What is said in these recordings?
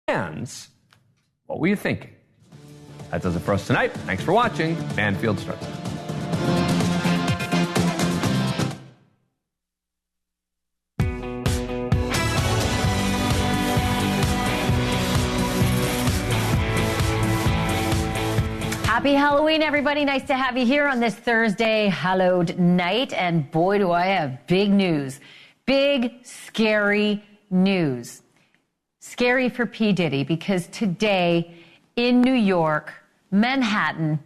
Fans, what were you thinking? That does it for us tonight. Thanks for watching. Banfield starts. Happy Halloween, everybody. Nice to have you here on this Thursday hallowed night. And boy, do I have big news. Big, scary news. Scary for P. Diddy, because today in New York, Manhattan,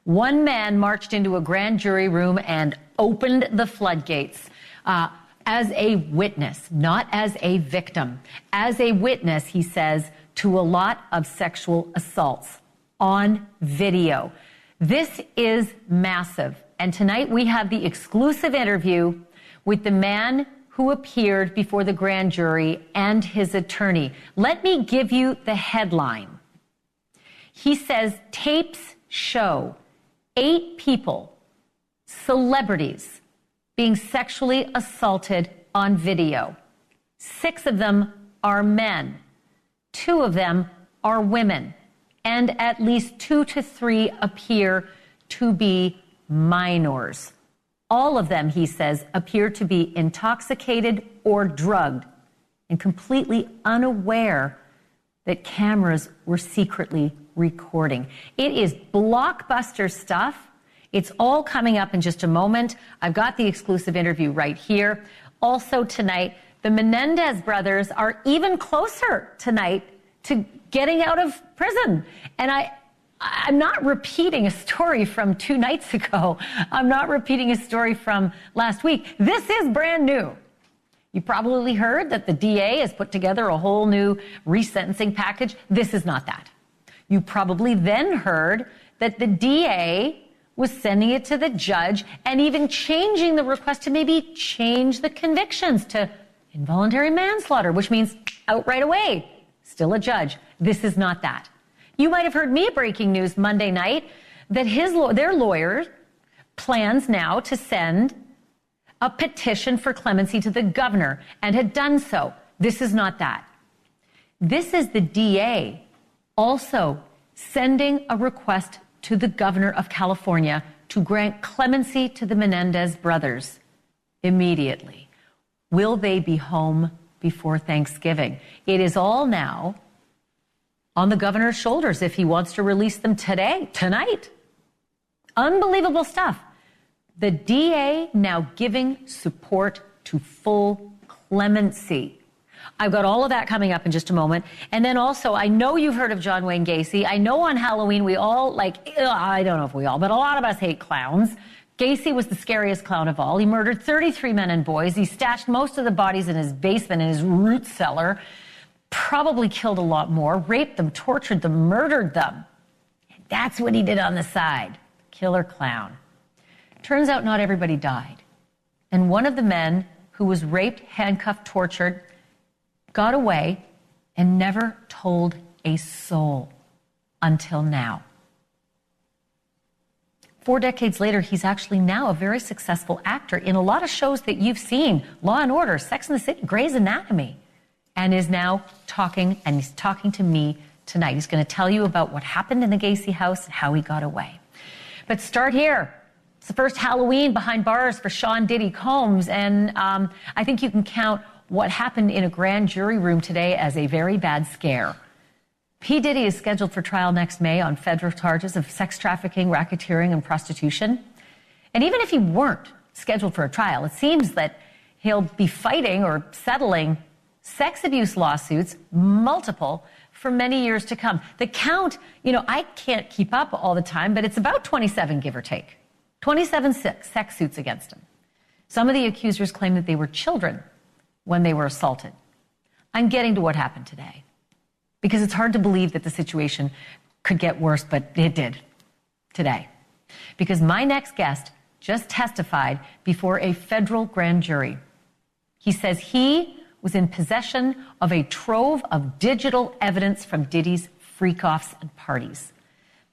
one man marched into a grand jury room and opened the floodgates as a witness, not as a victim. As a witness, he says, to a lot of sexual assaults on video. This is massive. And tonight we have the exclusive interview with the man who appeared before the grand jury and his attorney. Let me give you the headline. He says tapes show 8 people, celebrities, being sexually assaulted on video. 6 of them are men. 2 of them are women. And at least 2 to 3 appear to be minors. All of them, he says, appear to be intoxicated or drugged and completely unaware that cameras were secretly recording. It is blockbuster stuff. It's all coming up in just a moment. I've got the exclusive interview right here. Also tonight, the Menendez brothers are even closer tonight to getting out of prison. And I'm not repeating a story from 2 nights ago. I'm not repeating a story from last week. This is brand new. You probably heard that the DA has put together a whole new resentencing package. This is not that. You probably then heard that the DA was sending it to the judge and even changing the request to maybe change the convictions to involuntary manslaughter, which means out right away. Still a judge. This is not that. You might have heard me breaking news Monday night that their lawyer plans now to send a petition for clemency to the governor and had done so. This is not that. This is the DA also sending a request to the governor of California to grant clemency to the Menendez brothers immediately. Will they be home before Thanksgiving? It is all now on the governor's shoulders if he wants to release them tonight. Unbelievable stuff. The DA now giving support to full clemency. I've got all of that coming up in just a moment. And then also, I know you've heard of John Wayne Gacy. I know on Halloween we all I don't know if we all, but a lot of us hate clowns. Gacy was the scariest clown of all. He murdered 33 men and boys. He stashed most of the bodies in his basement, in his root cellar. Probably killed a lot more, raped them, tortured them, murdered them. That's what he did on the side. Killer clown. Turns out not everybody died. And one of the men who was raped, handcuffed, tortured, got away and never told a soul until now. 4 decades later, he's actually now a very successful actor in a lot of shows that you've seen. Law and Order, Sex and the City, Grey's Anatomy. And is now talking, and he's talking to me tonight. He's going to tell you about what happened in the Gacy house and how he got away. But start here. It's the first Halloween behind bars for Sean Diddy Combs, and I think you can count what happened in a grand jury room today as a very bad scare. P. Diddy is scheduled for trial next May on federal charges of sex trafficking, racketeering, and prostitution. And even if he weren't scheduled for a trial, it seems that he'll be fighting or settling sex abuse lawsuits, multiple, for many years to come. The count, I can't keep up all the time, but it's about 27, give or take. 27 sex suits against him. Some of the accusers claim that they were children when they were assaulted. I'm getting to what happened today, because it's hard to believe that the situation could get worse, but it did today. Because my next guest just testified before a federal grand jury. He says he was in possession of a trove of digital evidence from Diddy's freak-offs and parties.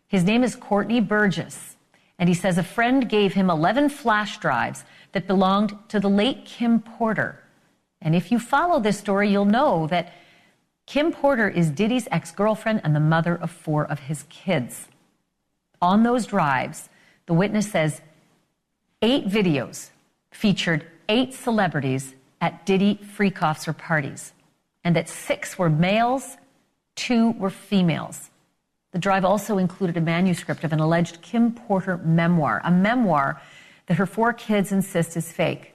His name is Courtney Burgess, and he says a friend gave him 11 flash drives that belonged to the late Kim Porter. And if you follow this story, you'll know that Kim Porter is Diddy's ex-girlfriend and the mother of 4 of his kids. On those drives, the witness says 8 videos featured 8 celebrities at Diddy freak offs or parties, and that 6 were males, 2 were females. The drive also included a manuscript of an alleged Kim Porter memoir, a memoir that her 4 kids insist is fake.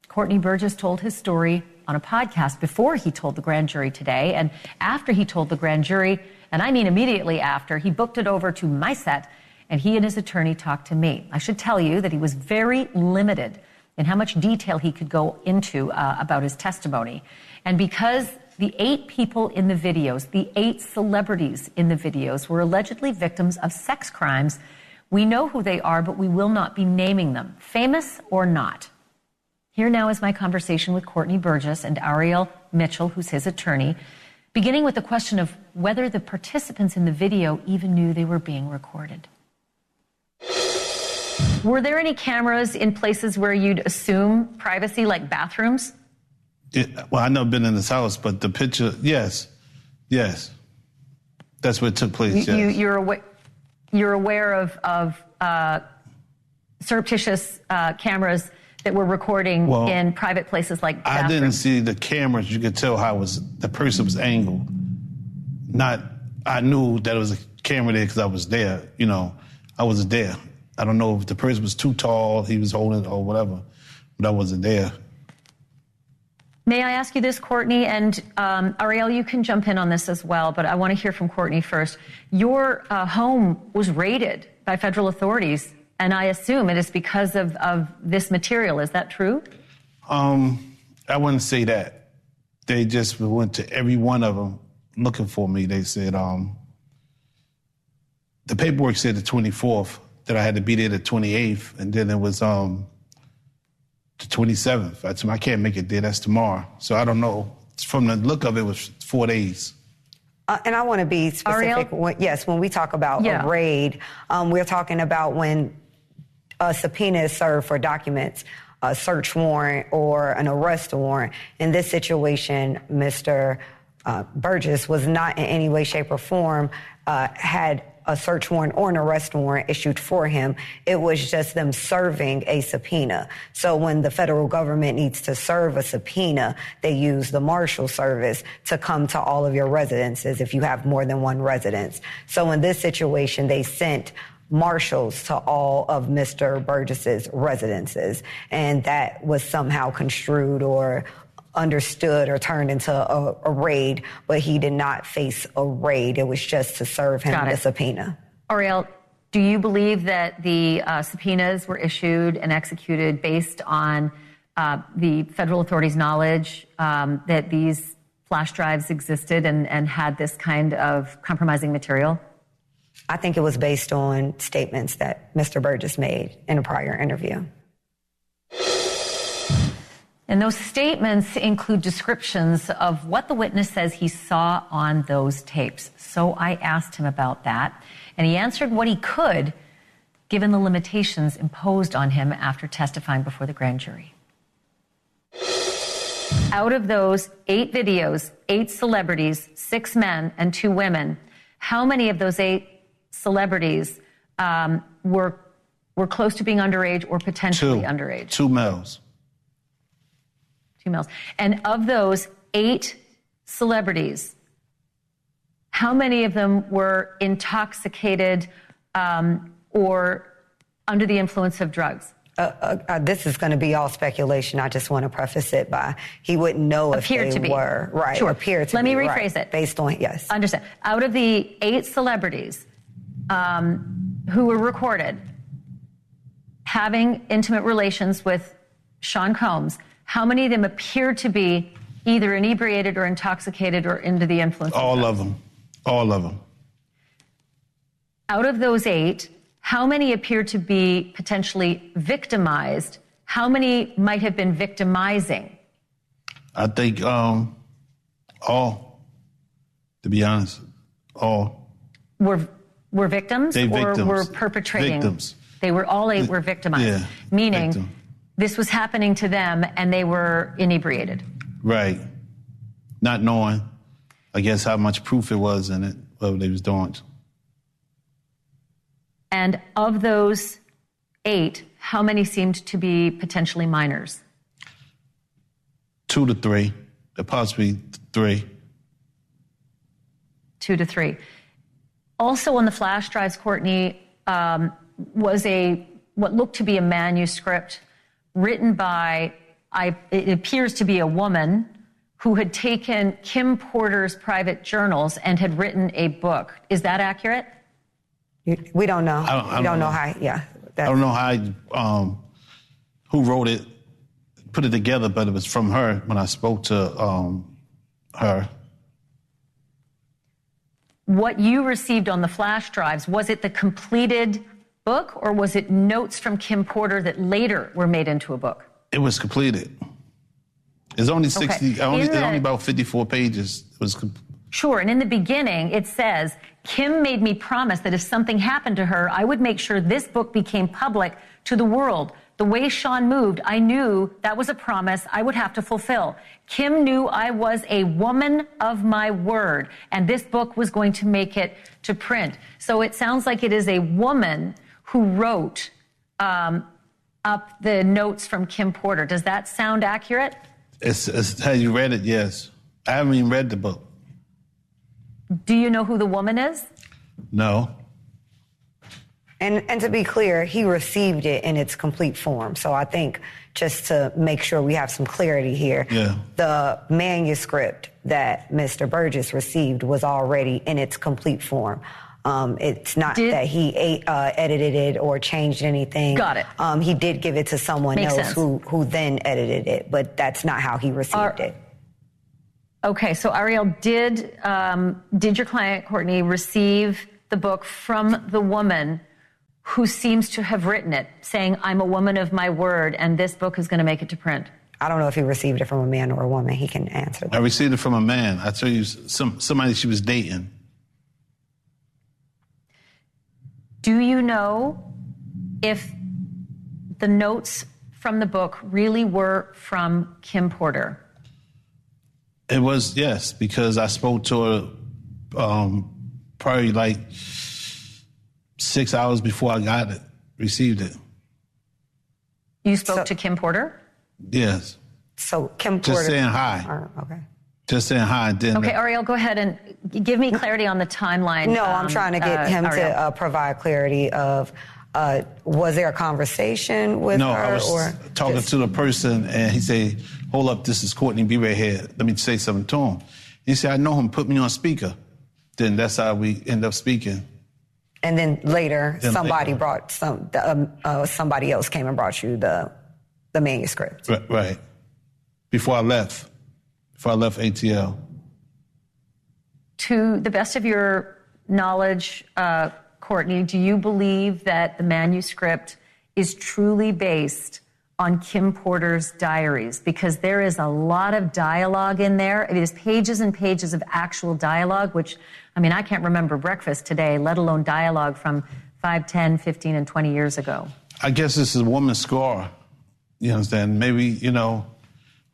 Courtney Burgess told his story on a podcast before he told the grand jury today, and after he told the grand jury, and I mean immediately after, he booked it over to my set, and he and his attorney talked to me. I should tell you that he was very limited in how much detail he could go into about his testimony. And because the 8 people in the videos, the 8 celebrities in the videos were allegedly victims of sex crimes, we know who they are, but we will not be naming them, famous or not. Here now is my conversation with Courtney Burgess and Ariel Mitchell, who's his attorney, beginning with the question of whether the participants in the video even knew they were being recorded. Were there any cameras in places where you'd assume privacy, like bathrooms? Well, I've never been in this house, but the picture, yes. That's what took place, yes. You're aware of surreptitious cameras that were recording in private places like bathrooms? I didn't see the cameras. You could tell how the person was angled. I knew that it was a camera there because I was there. I wasn't there. I don't know if the person was too tall, he was holding it or whatever, but I wasn't there. May I ask you this, Courtney? And Ariel, you can jump in on this as well, but I want to hear from Courtney first. Your home was raided by federal authorities, and I assume it is because of this material. Is that true? I wouldn't say that. They just went to every one of them looking for me. They said, the paperwork said the 24th, that I had to be there the 28th, and then it was the 27th. I told them, I can't make it there, that's tomorrow. So I don't know. From the look of it, it was 4 days. And I want to be specific. When we talk about a raid, we're talking about when a subpoena is served for documents, a search warrant or an arrest warrant. In this situation, Mr. Burgess was not in any way, shape, or form had a search warrant or an arrest warrant issued for him. It was just them serving a subpoena. So when the federal government needs to serve a subpoena, they use the Marshal Service to come to all of your residences if you have more than one residence. So in this situation, they sent marshals to all of Mr. Burgess's residences, and that was somehow construed or understood or turned into a raid, but he did not face a raid. It was just to serve him the subpoena. Ariel, do you believe that the subpoenas were issued and executed based on the federal authorities' knowledge that these flash drives existed and had this kind of compromising material? I think it was based on statements that Mr. Burgess made in a prior interview. And those statements include descriptions of what the witness says he saw on those tapes. So I asked him about that, and he answered what he could, given the limitations imposed on him after testifying before the grand jury. Out of those 8 videos, 8 celebrities, 6 men and 2 women, how many of those 8 celebrities were close to being underage or potentially underage? 2 males. 2 males. And of those 8 celebrities, how many of them were intoxicated or under the influence of drugs? This is going to be all speculation. I just want to preface it by he wouldn't know if they were. Right. Sure. Appear to Let me be, rephrase right, it. Based on, yes. Understand. Out of the 8 celebrities who were recorded having intimate relations with Sean Combs, how many of them appeared to be either inebriated or intoxicated or under the influence of drugs? All of them. All of them. Out of those 8, how many appear to be potentially victimized? How many might have been victimizing? I think all, to be honest, all. Were victims or victims. were perpetrating? Victims. They were, all 8 were victimized. Yeah, meaning victim. This was happening to them and they were inebriated. Right. Not knowing. I guess, how much proof it was in it, what they was doing. And of those 8, how many seemed to be potentially minors? 2 to 3, possibly 3. 2 to 3. Also on the flash drives, Courtney, was what looked to be a manuscript written by, it appears to be a woman who had taken Kim Porter's private journals and had written a book. Is that accurate? We don't know. We don't know how. Yeah. I don't know how, who wrote it, put it together, but it was from her when I spoke to her. What you received on the flash drives, was it the completed book or was it notes from Kim Porter that later were made into a book? It was completed. It's only 60, only about 54 pages. It was Sure, and in the beginning, it says, Kim made me promise that if something happened to her, I would make sure this book became public to the world. The way Sean moved, I knew that was a promise I would have to fulfill. Kim knew I was a woman of my word, and this book was going to make it to print. So it sounds like it is a woman who wrote up the notes from Kim Porter. Does that sound accurate? It's how you read it, yes. I haven't even read the book. Do you know who the woman is? No. And to be clear, he received it in its complete form. So I think just to make sure we have some clarity here, the manuscript that Mr. Burgess received was already in its complete form. It's not that he edited it or changed anything. Got it. He did give it to someone else who then edited it, but that's not how he received it. Okay, so Ariel, did your client, Courtney, receive the book from the woman who seems to have written it, saying, I'm a woman of my word, and this book is going to make it to print? I don't know if he received it from a man or a woman. He can answer that. I received it from a man. I tell you, somebody she was dating. Do you know if the notes from the book really were from Kim Porter? It was, yes, because I spoke to her probably like 6 hours before I received it. You spoke to Kim Porter? Yes. So Kim Porter. Just saying hi. Okay. Just saying hi. Okay, Ariel, go ahead and give me clarity on the timeline. No, I'm trying to get him to provide clarity of, was there a conversation with her? No, I was talking to the person, and he said, hold up, this is Courtney, be right here. Let me say something to him. He said, I know him, put me on speaker. Then that's how we end up speaking. And then later, somebody else came and brought you the manuscript. Right. Before I left ATL. To the best of your knowledge, Courtney, do you believe that the manuscript is truly based on Kim Porter's diaries? Because there is a lot of dialogue in there. It is pages and pages of actual dialogue, which, I mean, I can't remember breakfast today, let alone dialogue from 5, 10, 15, and 20 years ago. I guess this is a woman's scar. You understand? Maybe,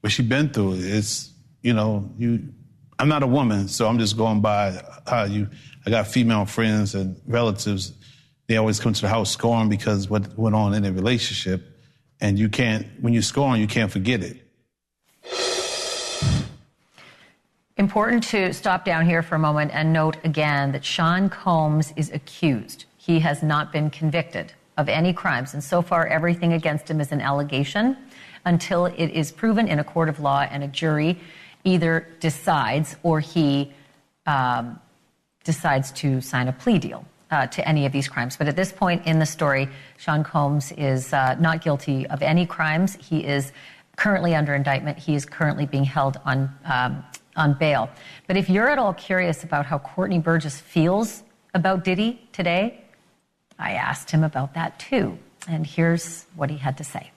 what she been through. It's, I'm not a woman, so I'm just going by I got female friends and relatives. They always come to the house scoring because what went on in their relationship. And when you're scoring, you can't forget it. Important to stop down here for a moment and note again that Sean Combs is accused. He has not been convicted of any crimes. And so far, everything against him is an allegation until it is proven in a court of law and a jury either decides or he decides to sign a plea deal to any of these crimes. But at this point in the story, Sean Combs is not guilty of any crimes. He is currently under indictment. He is currently being held on bail. But if you're at all curious about how Courtney Burgess feels about Diddy today, I asked him about that too. And here's what he had to say.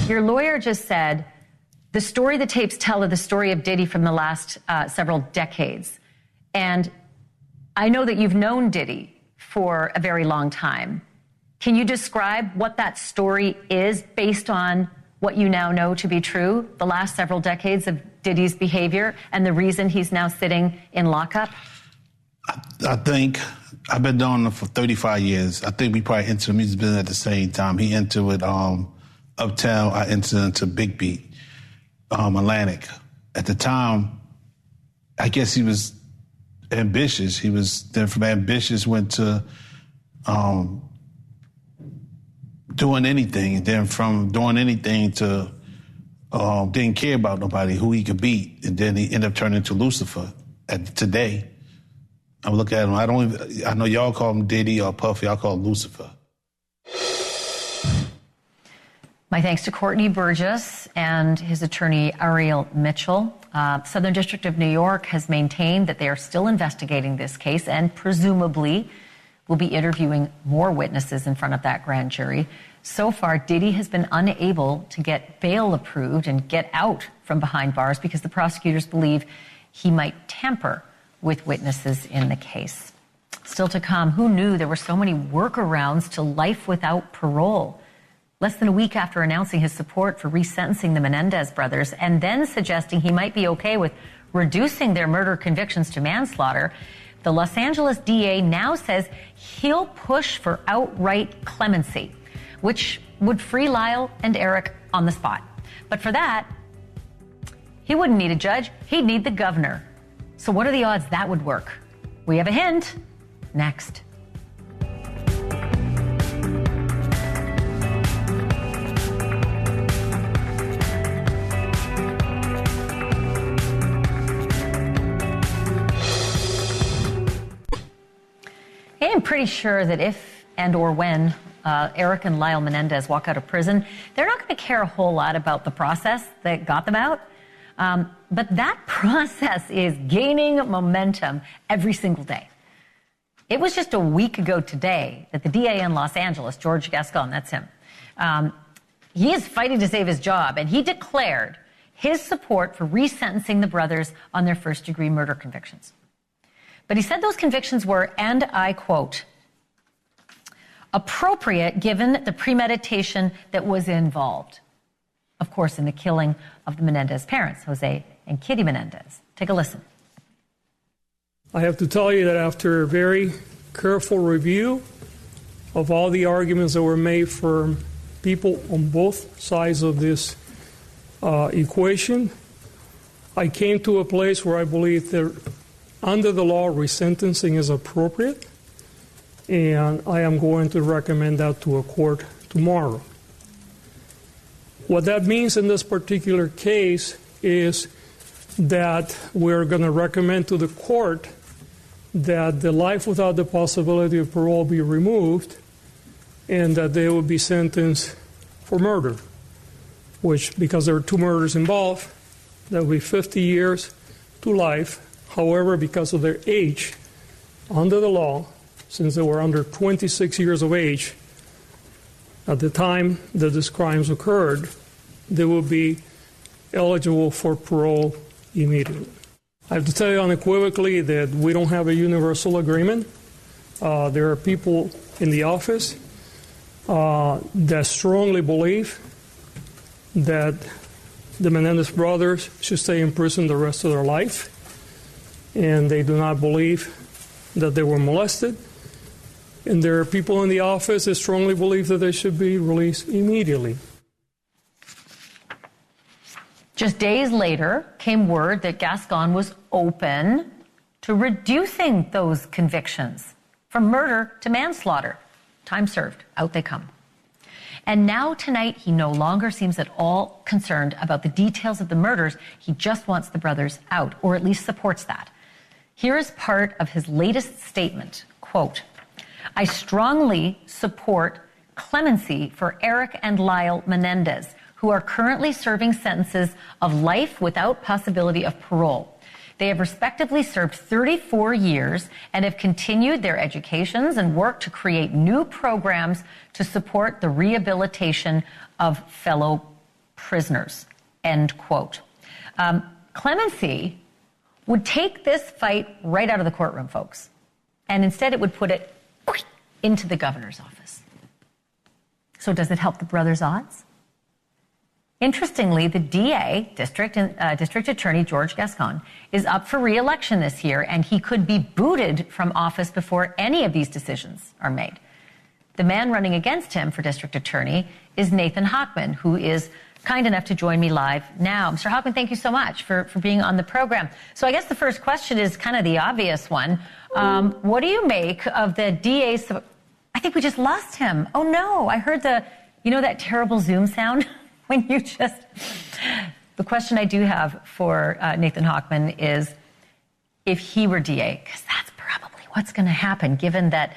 Your lawyer just said, the story the tapes tell are the story of Diddy from the last several decades. And I know that you've known Diddy for a very long time. Can you describe what that story is based on what you now know to be true, the last several decades of Diddy's behavior and the reason he's now sitting in lockup? I think I've been doing it for 35 years. I think we probably entered the music business at the same time. He entered with Uptown. I entered into Big Beat, Atlantic. At the time, I guess he was ambitious. He was then from ambitious went to doing anything, and then from doing anything to didn't care about nobody, who he could beat, and then he ended up turning into Lucifer. Today, I look at him. I know y'all call him Diddy or Puffy. I call him Lucifer. My thanks to Courtney Burgess and his attorney Ariel Mitchell. Southern District of New York has maintained that they are still investigating this case and presumably will be interviewing more witnesses in front of that grand jury. So far, Diddy has been unable to get bail approved and get out from behind bars because the prosecutors believe he might tamper with witnesses in the case. Still to come, who knew there were so many workarounds to life without parole? Less than a week after announcing his support for resentencing the Menendez brothers and then suggesting he might be okay with reducing their murder convictions to manslaughter, the Los Angeles DA now says he'll push for outright clemency, which would free Lyle and Eric on the spot. But for that, he wouldn't need a judge, he'd need the governor. So what are the odds that would work? We have a hint next. I'm pretty sure that if and or when Eric and Lyle Menendez walk out of prison, they're not going to care a whole lot about the process that got them out. But that process is gaining momentum every single day. It was just a week ago today that the DA in Los Angeles, George Gascon, that's him, he is fighting to save his job, and he declared his support for resentencing the brothers on their first-degree murder convictions. But he said those convictions were, and I quote, appropriate given the premeditation that was involved, of course, in the killing of the Menendez parents, Jose and Kitty Menendez. Take a listen. I have to tell you that after a very careful review of all the arguments that were made for people on both sides of this equation, I came to a place where I believe that under the law, resentencing is appropriate, and I am going to recommend that to a court tomorrow. What that means in this particular case is that we're going to recommend to the court that the life without the possibility of parole be removed and that they will be sentenced for murder, which, because there are two murders involved, that will be 50 years to life. However, because of their age, under the law, since they were under 26 years of age at the time that these crimes occurred, they will be eligible for parole immediately. I have to tell you unequivocally that we don't have a universal agreement. There are people in the office that strongly believe that the Menendez brothers should stay in prison the rest of their life, and they do not believe that they were molested. And there are people in the office that strongly believe that they should be released immediately. Just days later came word that Gascon was open to reducing those convictions from murder to manslaughter. Time served, out they come. And now tonight, he no longer seems at all concerned about the details of the murders. He just wants the brothers out, or at least supports that. Here is part of his latest statement, quote, I strongly support clemency for Eric and Lyle Menendez, who are currently serving sentences of life without possibility of parole. They have respectively served 34 years and have continued their educations and worked to create new programs to support the rehabilitation of fellow prisoners, end quote. Clemency would take this fight right out of the courtroom, folks, and instead it would put it into the governor's office. So does it help the brothers' odds? Interestingly, the DA, District Attorney George Gascon, is up for re-election this year, and he could be booted from office before any of these decisions are made. The man running against him for District Attorney is Nathan Hochman, who is kind enough to join me live now. Mr. Hochman, thank you so much for being on the program. So I guess the first question is kind of the obvious one. What do you make of the DA's... I think we just lost him. Oh, no. I heard that terrible Zoom sound? When you just, the question I do have for Nathan Hochman is if he were DA, because that's probably what's going to happen, given that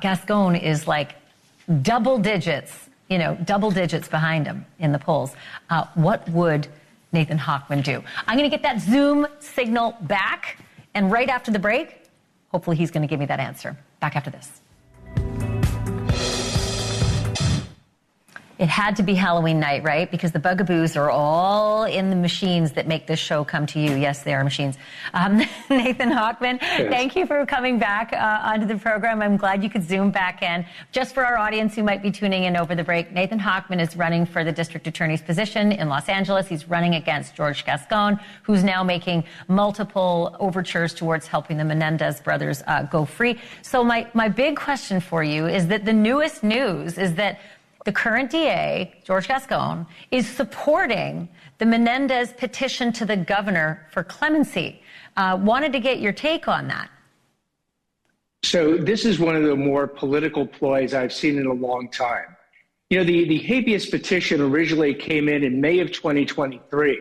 Gascon is like double digits behind him in the polls. What would Nathan Hochman do? I'm going to get that Zoom signal back, and right after the break, hopefully he's going to give me that answer. Back after this. It had to be Halloween night, right? Because the bugaboos are all in the machines that make this show come to you. Yes, they are machines. Nathan Hochman, thank you for coming back onto the program. I'm glad you could Zoom back in. Just for our audience who might be tuning in over the break, Nathan Hochman is running for the district attorney's position in Los Angeles. He's running against George Gascon, who's now making multiple overtures towards helping the Menendez brothers go free. So my big question for you is that the newest news is that the current DA, George Gascon, is supporting the Menendez petition to the governor for clemency. Wanted to get your take on that. So this is one of the more political ploys I've seen in a long time. You know, the habeas petition originally came in May of 2023.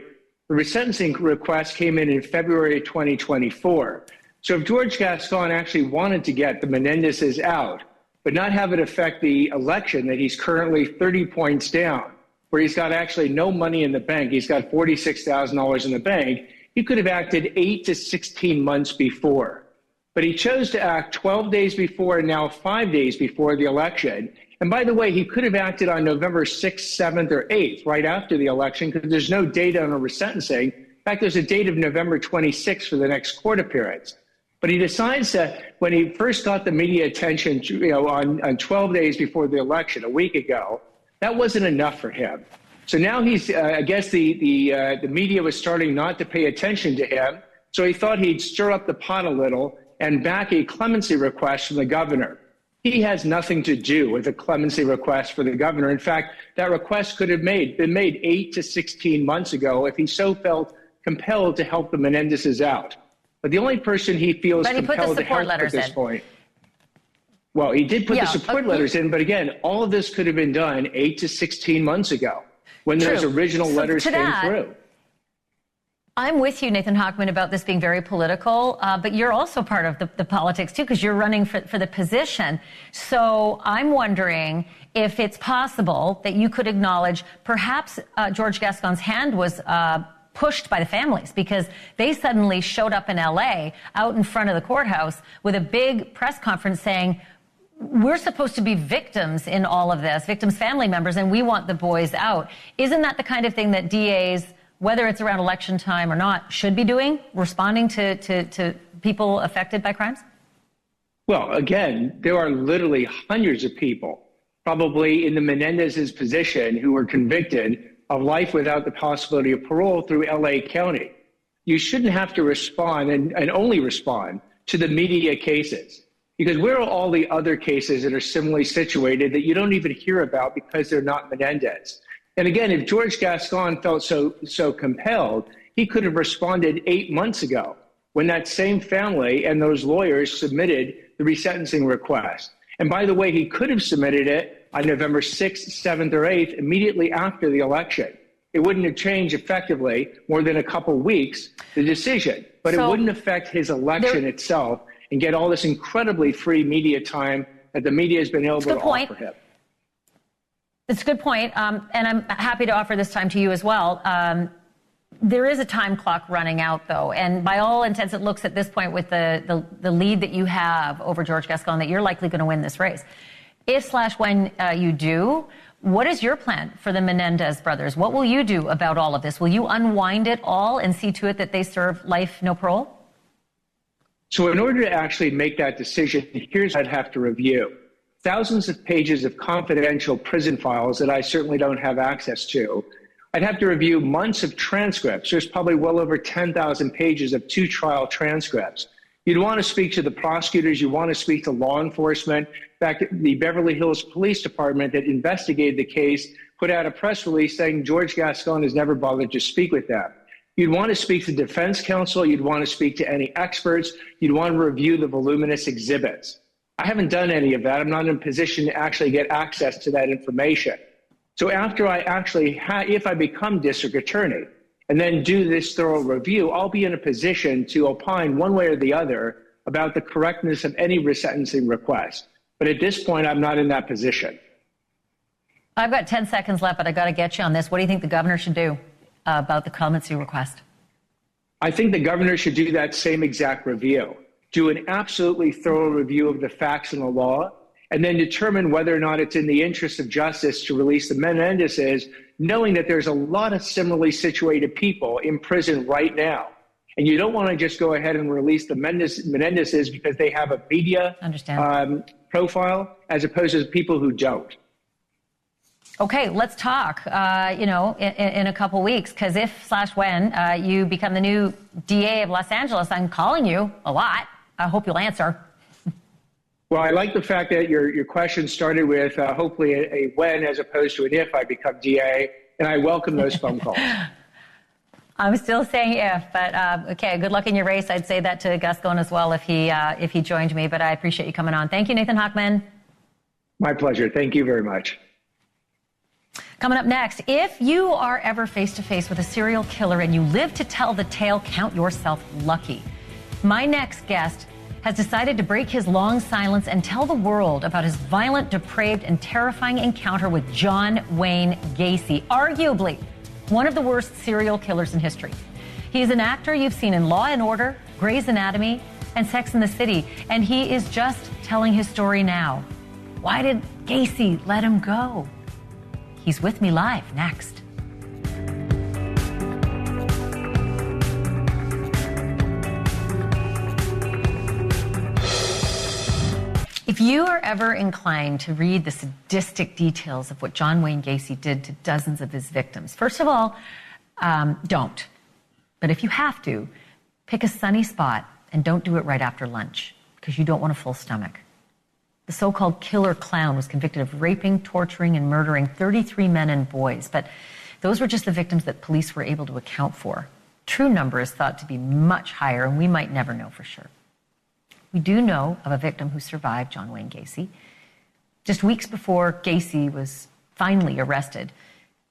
The resentencing request came in February 2024. So if George Gascon actually wanted to get the Menendezes out, but not have it affect the election that he's currently 30 points down, where he's got actually no money in the bank. He's got $46,000 in the bank. He could have acted 8 to 16 months before. But he chose to act 12 days before and now 5 days before the election. And by the way, he could have acted on November 6th, 7th, or 8th, right after the election, because there's no date on a resentencing. In fact, there's a date of November 26th for the next court appearance. But he decides that when he first got the media attention, on 12 days before the election, a week ago, that wasn't enough for him. So now he's, I guess the media was starting not to pay attention to him. So he thought he'd stir up the pot a little and back a clemency request from the governor. He has nothing to do with a clemency request for the governor. In fact, that request could have been made 8 to 16 months ago if he so felt compelled to help the Menendezes out. But the only person he feels compelled to help at this point. Well, he did put the support letters in, but again, all of this could have been done 8 to 16 months ago when those original letters came through. I'm with you, Nathan Hochman, about this being very political, but you're also part of the politics, too, because you're running for the position. So I'm wondering if it's possible that you could acknowledge perhaps George Gascon's hand was pushed by the families, because they suddenly showed up in LA out in front of the courthouse with a big press conference saying, we're supposed to be victims in all of this, victims' family members, and we want the boys out. Isn't that the kind of thing that DAs, whether it's around election time or not, should be doing, responding to people affected by crimes? Well, again, there are literally hundreds of people, probably in the Menendez's position, who were convicted of life without the possibility of parole through LA County. You shouldn't have to respond and only respond to the media cases, because where are all the other cases that are similarly situated that you don't even hear about because they're not Menendez? And again, if George Gascon felt so compelled, he could have responded 8 months ago when that same family and those lawyers submitted the resentencing request. And by the way, he could have submitted it on November 6th, 7th, or 8th, immediately after the election. It wouldn't have changed effectively more than a couple weeks, the decision, but it wouldn't affect his election itself and get all this incredibly free media time that the media has been able to offer him. It's a good point, and I'm happy to offer this time to you as well. There is a time clock running out, though, and by all intents, it looks at this point with the lead that you have over George Gascon that you're likely going to win this race. If/when you do, what is your plan for the Menendez brothers? What will you do about all of this? Will you unwind it all and see to it that they serve life, no parole? So in order to actually make that decision, here's what I'd have to review. Thousands of pages of confidential prison files that I certainly don't have access to, I'd have to review months of transcripts. There's probably well over 10,000 pages of 2 trial transcripts. You'd want to speak to the prosecutors. You want to speak to law enforcement. In fact, the Beverly Hills Police Department that investigated the case put out a press release saying George Gascon has never bothered to speak with them. You'd want to speak to defense counsel. You'd want to speak to any experts. You'd want to review the voluminous exhibits. I haven't done any of that. I'm not in a position to actually get access to that information. So after I actually, if I become district attorney and then do this thorough review, I'll be in a position to opine one way or the other about the correctness of any resentencing request. But at this point, I'm not in that position. I've got 10 seconds left, but I got to get you on this. What do you think the governor should do about the clemency request? I think the governor should do that same exact review, do an absolutely thorough review of the facts and the law, and then determine whether or not it's in the interest of justice to release the Menendezes, knowing that there's a lot of similarly situated people in prison right now. And you don't want to just go ahead and release the Menendezes because they have a media profile as opposed to people who don't. Okay, let's talk, in a couple weeks, because if/when you become the new DA of Los Angeles, I'm calling you a lot. I hope you'll answer. Well, I like the fact that your question started with hopefully a when as opposed to an if I become DA, and I welcome those phone calls. I'm still saying if, but okay, good luck in your race. I'd say that to Gascon as well if he joined me, but I appreciate you coming on. Thank you, Nathan Hochman. My pleasure. Thank you very much. Coming up next, if you are ever face-to-face with a serial killer and you live to tell the tale, count yourself lucky. My next guest has decided to break his long silence and tell the world about his violent, depraved, and terrifying encounter with John Wayne Gacy, arguably one of the worst serial killers in history. He's an actor you've seen in Law & Order, Grey's Anatomy, and Sex and the City, and he is just telling his story now. Why did Gacy let him go? He's with me live next. If you are ever inclined to read the sadistic details of what John Wayne Gacy did to dozens of his victims, first of all, don't. But if you have to, pick a sunny spot and don't do it right after lunch because you don't want a full stomach. The so-called killer clown was convicted of raping, torturing, and murdering 33 men and boys, but those were just the victims that police were able to account for. True number is thought to be much higher, and we might never know for sure. We do know of a victim who survived John Wayne Gacy. Just weeks before Gacy was finally arrested,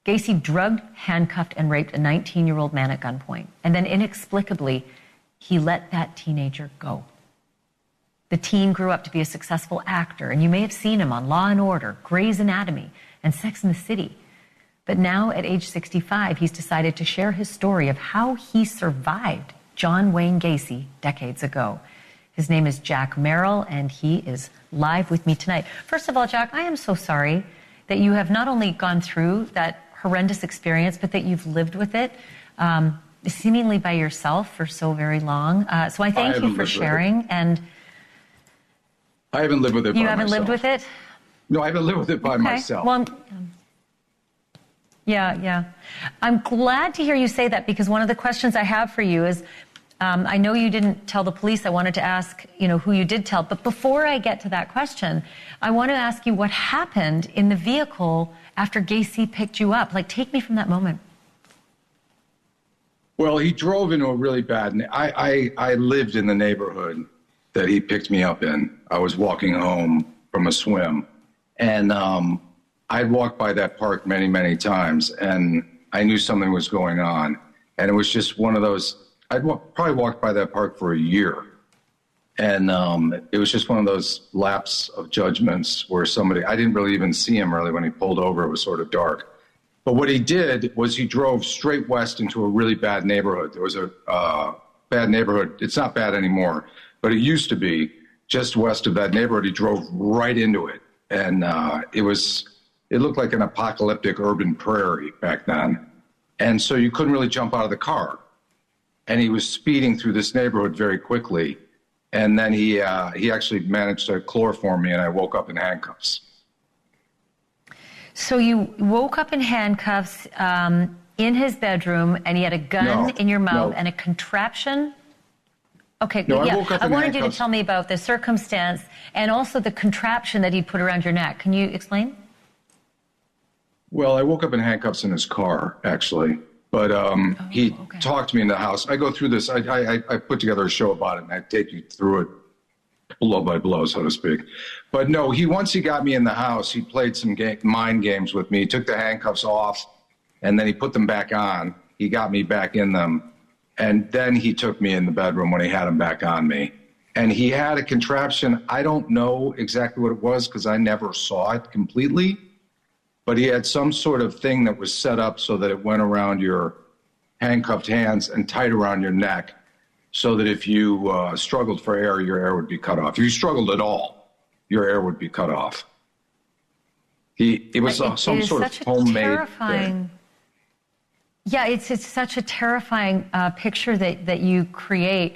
Gacy drugged, handcuffed, and raped a 19-year-old man at gunpoint. And then inexplicably, he let that teenager go. The teen grew up to be a successful actor, and you may have seen him on Law & Order, Grey's Anatomy, and Sex and the City. But now, at age 65, he's decided to share his story of how he survived John Wayne Gacy decades ago. His name is Jack Merrill, and he is live with me tonight. First of all, Jack, I am so sorry that you have not only gone through that horrendous experience, but that you've lived with it, seemingly by yourself for so very long. So I thank you for sharing. And I haven't lived with it by myself. You haven't lived with it? No, I haven't lived with it by myself. Well, yeah. I'm glad to hear you say that because one of the questions I have for you is, I know you didn't tell the police. I wanted to ask, who you did tell. But before I get to that question, I want to ask you what happened in the vehicle after Gacy picked you up. Like, take me from that moment. Well, he drove into a really bad... I lived in the neighborhood that he picked me up in. I was walking home from a swim. And I'd walked by that park many, many times. And I knew something was going on. And it was just one of those... I'd probably walked by that park for a year. And it was just one of those lapse of judgments where I didn't really even see him really when he pulled over. It was sort of dark. But what he did was he drove straight west into a really bad neighborhood. There was a bad neighborhood. It's not bad anymore, but it used to be just west of that neighborhood. He drove right into it. And it looked like an apocalyptic urban prairie back then. And so you couldn't really jump out of the car. And he was speeding through this neighborhood very quickly. And then he actually managed to chloroform me, and I woke up in handcuffs. So you woke up in handcuffs, in his bedroom and he had a gun in your mouth and a contraption? Okay, no, yeah. I wanted you to tell me about the circumstance and also the contraption that he'd put around your neck. Can you explain? Well, I woke up in handcuffs in his car, actually. But he talked to me in the house. I go through this. I put together a show about it, and I take you through it blow by blow, so to speak. But no, once he got me in the house, he played some mind games with me. He took the handcuffs off, and then he put them back on. He got me back in them. And then he took me in the bedroom when he had them back on me. And he had a contraption. I don't know exactly what it was because I never saw it completely. But he had some sort of thing that was set up so that it went around your handcuffed hands and tight around your neck so that if you struggled for air, your air would be cut off. If you struggled at all, your air would be cut off. It was some sort of homemade thing. Yeah, it's such a terrifying picture that you create.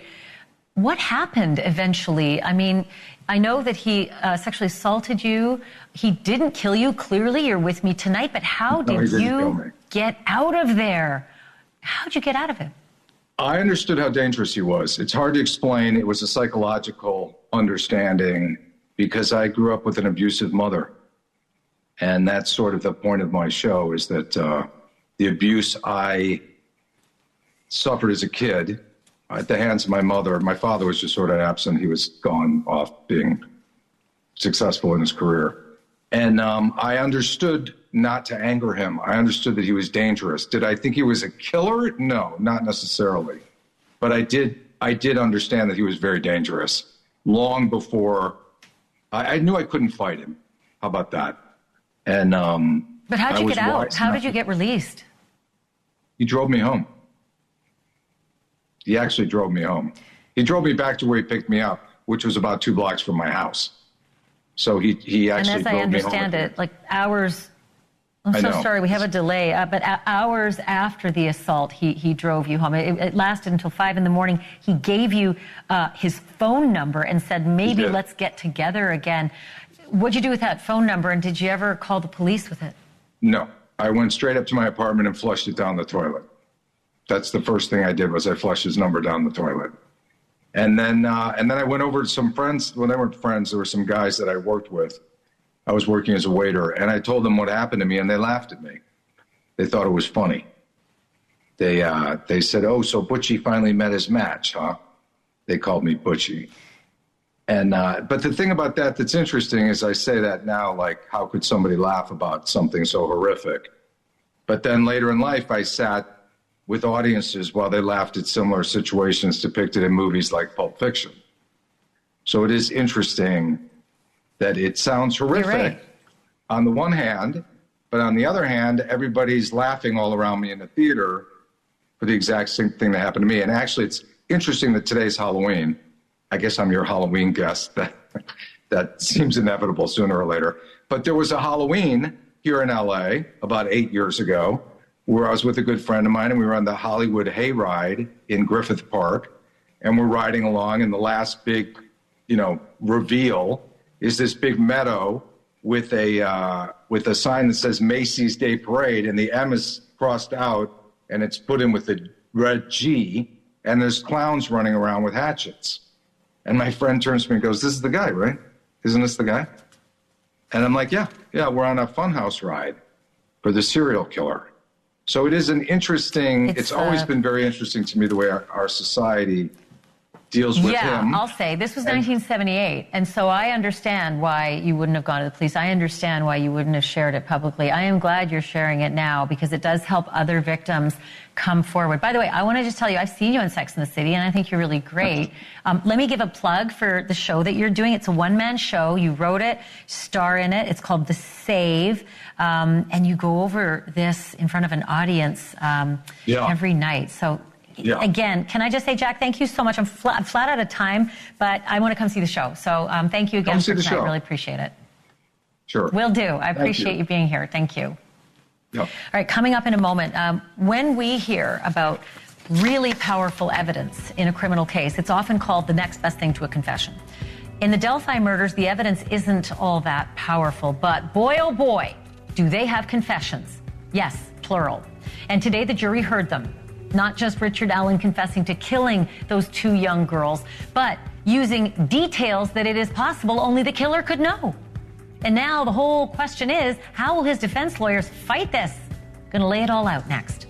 What happened eventually? I mean, I know that he sexually assaulted you. He didn't kill you. Clearly, you're with me tonight. But how did you get out of there? How'd you get out of it? I understood how dangerous he was. It's hard to explain. It was a psychological understanding because I grew up with an abusive mother. And that's sort of the point of my show is that the abuse I suffered as a kid at the hands of my mother. My father was just sort of absent. He was gone off being successful in his career. And I understood not to anger him. I understood that he was dangerous. Did I think he was a killer? No, not necessarily. But I did understand that he was very dangerous long before I knew I couldn't fight him. How about that? And but how'd you get out? How did you get released? He drove me home. He actually drove me home. He drove me back to where he picked me up, which was about 2 blocks from my house. So he actually drove me home. And as I understand it, like hours, I'm so sorry, we have a delay, but hours after the assault, he drove you home. It lasted until 5 a.m. He gave you his phone number and said, maybe let's get together again. What'd you do with that phone number, and did you ever call the police with it? No. I went straight up to my apartment and flushed it down the toilet. That's the first thing I did was I flushed his number down the toilet. And then I went over to some friends. Well, they weren't friends. There were some guys that I worked with. I was working as a waiter, and I told them what happened to me, and they laughed at me. They thought it was funny. They said, "Oh, so Butchie finally met his match, huh?" They called me Butchie. And but the thing about that's interesting is I say that now, like, how could somebody laugh about something so horrific? But then later in life, I sat with audiences while they laughed at similar situations depicted in movies like Pulp Fiction. So it is interesting that it sounds horrific on the one hand, but on the other hand, everybody's laughing all around me in the theater for the exact same thing that happened to me. And actually, it's interesting that today's Halloween. I guess I'm your Halloween guest. That seems inevitable sooner or later. But there was a Halloween here in LA about 8 years ago where I was with a good friend of mine, and we were on the Hollywood Hayride in Griffith Park, and we're riding along, and the last big, reveal is this big meadow with a sign that says Macy's Day Parade, and the M is crossed out, and it's put in with a red G, and there's clowns running around with hatchets. And my friend turns to me and goes, "This is the guy, right? Isn't this the guy?" And I'm like, yeah, we're on a funhouse ride for the serial killer. So it is an interesting, it's always been very interesting to me the way our society deals with him. Yeah, I'll say, this was 1978, and so I understand why you wouldn't have gone to the police. I understand why you wouldn't have shared it publicly. I am glad you're sharing it now because it does help other victims come forward. By the way, I want to just tell you, I've seen you on Sex and the City, and I think you're really great. Let me give a plug for the show that you're doing. It's a one-man show. You wrote it, star in it. It's called The Save, and you go over this in front of an audience every night. So again, can I just say, Jack, thank you so much. I'm flat out of time, but I want to come see the show. So thank you again for tonight. I really appreciate it. Sure. Will do. I appreciate you being here. Thank you. Yep. All right, coming up in a moment, when we hear about really powerful evidence in a criminal case, it's often called the next best thing to a confession. In the Delphi murders, the evidence isn't all that powerful, but boy, oh boy, do they have confessions. Yes, plural. And today the jury heard them. Not just Richard Allen confessing to killing those 2 young girls, but using details that it is possible only the killer could know. And now the whole question is, how will his defense lawyers fight this? Gonna lay it all out next.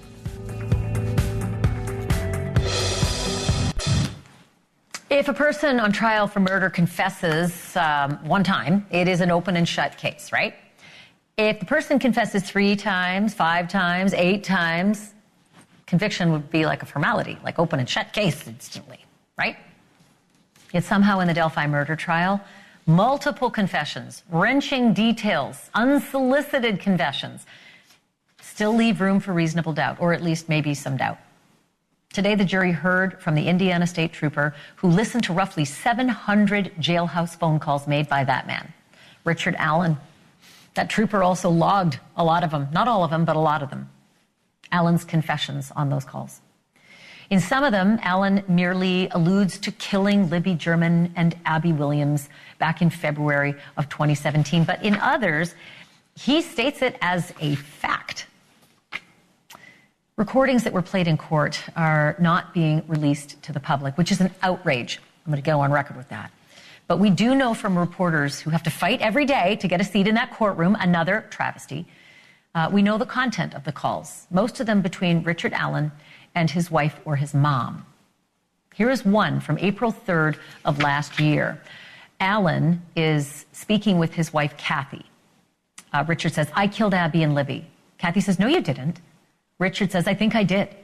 If a person on trial for murder confesses one time, it is an open and shut case, right? If the person confesses 3 times, 5 times, 8 times, conviction would be like a formality, like open and shut case instantly, right? Yet somehow in the Delphi murder trial, multiple confessions, wrenching details, unsolicited confessions still leave room for reasonable doubt, or at least maybe some doubt. Today, the jury heard from the Indiana State Trooper who listened to roughly 700 jailhouse phone calls made by that man, Richard Allen. That trooper also logged a lot of them, not all of them, but a lot of them. Allen's confessions on those calls. In some of them, Allen merely alludes to killing Libby German and Abby Williams back in February of 2017. But in others, he states it as a fact. Recordings that were played in court are not being released to the public, which is an outrage. I'm going to go on record with that. But we do know from reporters who have to fight every day to get a seat in that courtroom, another travesty. We know the content of the calls, most of them between Richard Allen and his wife or his mom. Here is one from April 3rd of last year. Allen is speaking with his wife, Kathy. Richard says, "I killed Abby and Libby." Kathy says, "No, you didn't." Richard says, "I think I did."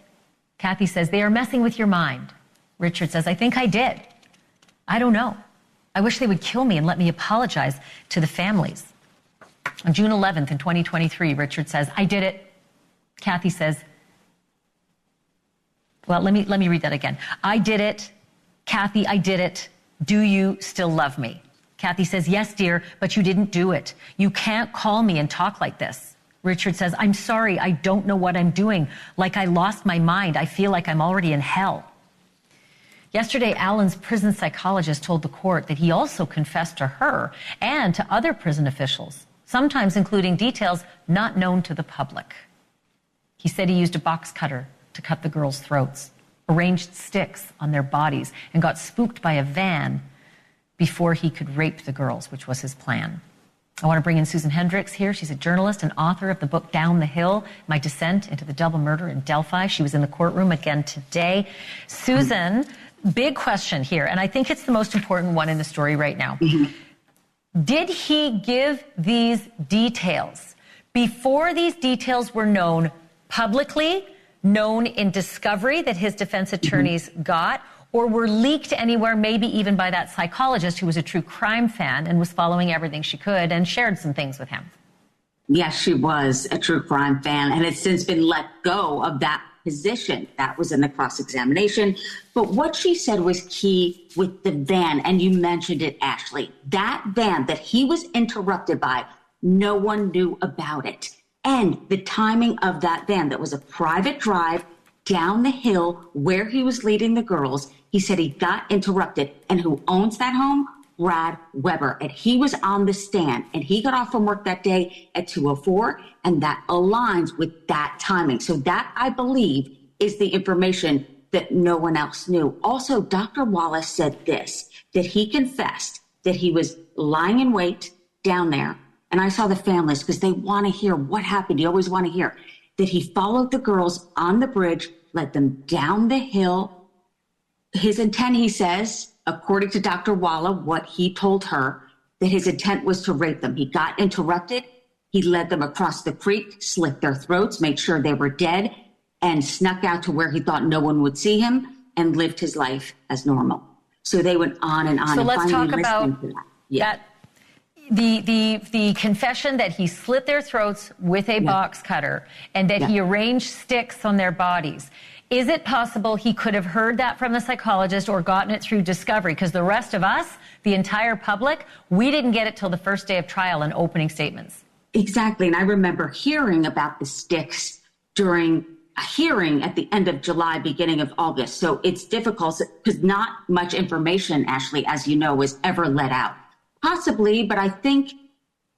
Kathy says, "They are messing with your mind." Richard says, "I think I did. I don't know. I wish they would kill me and let me apologize to the families." On June 11th in 2023, Richard says, "I did it." Kathy says, well, let me read that again. "I did it. Kathy, I did it. Do you still love me?" Kathy says, "Yes, dear, but you didn't do it. You can't call me and talk like this." Richard says, "I'm sorry. I don't know what I'm doing. Like I lost my mind. I feel like I'm already in hell." Yesterday, Allen's prison psychologist told the court that he also confessed to her and to other prison officials, sometimes including details not known to the public. He said he used a box cutter to cut the girls' throats, arranged sticks on their bodies, and got spooked by a van before he could rape the girls, which was his plan. I want to bring in Susan Hendricks here. She's a journalist and author of the book Down the Hill, My Descent into the Double Murder in Delphi. She was in the courtroom again today. Susan, big question here, and I think it's the most important one in the story right now. Did he give these details before these details were known publicly, known in discovery that his defense attorneys got, or were leaked anywhere, maybe even by that psychologist who was a true crime fan and was following everything she could and shared some things with him? Yes, she was a true crime fan and has since been let go of that position. That was in the cross-examination. But what she said was key with the van, and you mentioned it, Ashleigh. That van that he was interrupted by, no one knew about it. And the timing of that van, that was a private drive down the hill where he was leading the girls, he said he got interrupted. And who owns that home? Brad Weber. And he was on the stand, and he got off from work that day at 2:04, and that aligns with that timing. So that, I believe, is the information that no one else knew. Also, Dr. Wallace said this, that he confessed that he was lying in wait down there. And I saw the families because they want to hear what happened. You always want to hear that he followed the girls on the bridge, led them down the hill. His intent, he says, according to Dr. Walla, what he told her, that his intent was to rape them. He got interrupted. He led them across the creek, slit their throats, made sure they were dead, and snuck out to where he thought no one would see him and lived his life as normal. So they went on and on. So and let's talk about that. The confession that he slit their throats with a box cutter and that he arranged sticks on their bodies. Is it possible he could have heard that from the psychologist or gotten it through discovery? Because the rest of us, the entire public, we didn't get it till the first day of trial and opening statements. Exactly. And I remember hearing about the sticks during a hearing at the end of July, beginning of August. So it's difficult because not much information, Ashleigh, as you know, was ever let out. Possibly, but I think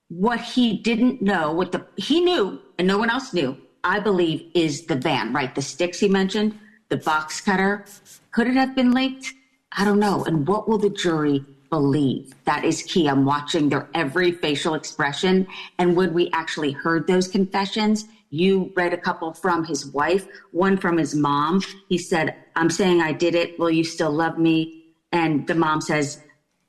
what he didn't know, he knew and no one else knew, I believe, is the van, right? The sticks he mentioned, the box cutter. Could it have been leaked? I don't know. And what will the jury believe? That is key. I'm watching their every facial expression. And when we actually heard those confessions, you read a couple from his wife, one from his mom. He said, I'm saying I did it. Will you still love me? And the mom says,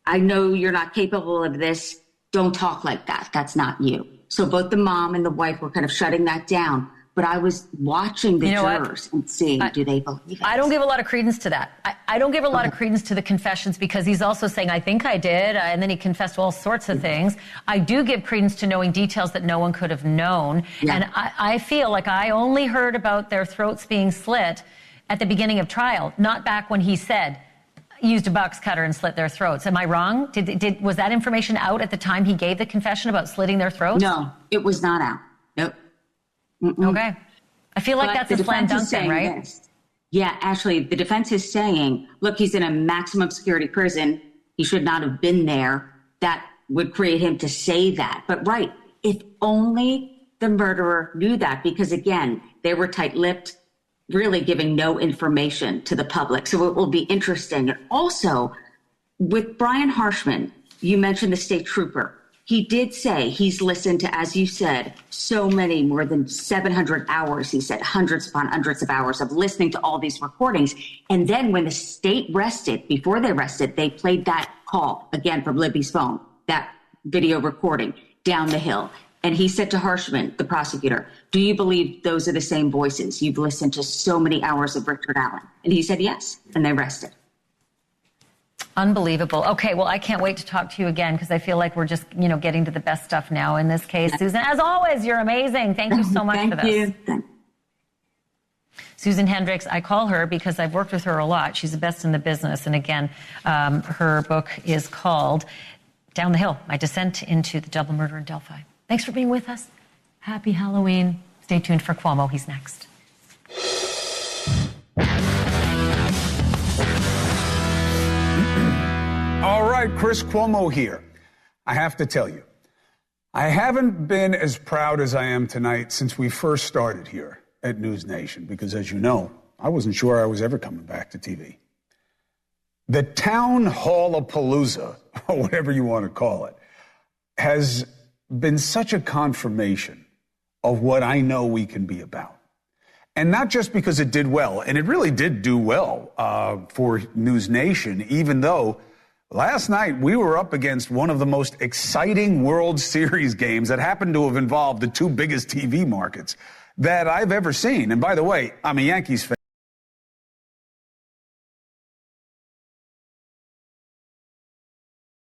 I know you're not capable of this. Don't talk like that. That's not you. So both the mom and the wife were kind of shutting that down. But I was watching the jurors and seeing, do they believe it? I don't give a lot of credence to that. I don't give a lot of credence to the confessions because he's also saying, I think I did. And then he confessed to all sorts of things. I do give credence to knowing details that no one could have known. Yeah. And I feel like I only heard about their throats being slit at the beginning of trial, not back when he said, used a box cutter and slit their throats. Am I wrong? Was that information out at the time he gave the confession about slitting their throats? No, it was not out. Nope. Okay. I feel like that's a slam dunk thing, right? This. Yeah, Ashleigh, the defense is saying, look, he's in a maximum security prison. He should not have been there. That would create him to say that. But right, if only the murderer knew that, because again, they were tight-lipped, really giving no information to the public. So it will be interesting. And also, with Brian Harshman, you mentioned the state trooper. He did say he's listened to, as you said, so many, more than 700 hours. He said hundreds upon hundreds of hours of listening to all these recordings. And then when the state rested, before they rested, they played that call again from Libby's phone, that video recording down the hill. And he said to Harshman, the prosecutor, do you believe those are the same voices? You've listened to so many hours of Richard Allen. And he said yes. And they rested. Unbelievable. Okay, well, I can't wait to talk to you again because I feel like we're just, getting to the best stuff now in this case. Susan, as always, you're amazing. Thank you so much for this. Thank you. Susan Hendricks, I call her because I've worked with her a lot. She's the best in the business. And again, her book is called Down the Hill, My Descent into the Double Murder in Delphi. Thanks for being with us. Happy Halloween. Stay tuned for Cuomo. He's next. All right, Chris Cuomo here. I have to tell you, I haven't been as proud as I am tonight since we first started here at NewsNation, because as you know, I wasn't sure I was ever coming back to TV. The town hall-a-palooza, or whatever you want to call it, has been such a confirmation of what I know we can be about. And not just because it did well, and it really did do well for NewsNation, even though last night we were up against one of the most exciting World Series games that happened to have involved the two biggest TV markets that I've ever seen. And by the way, I'm a Yankees fan.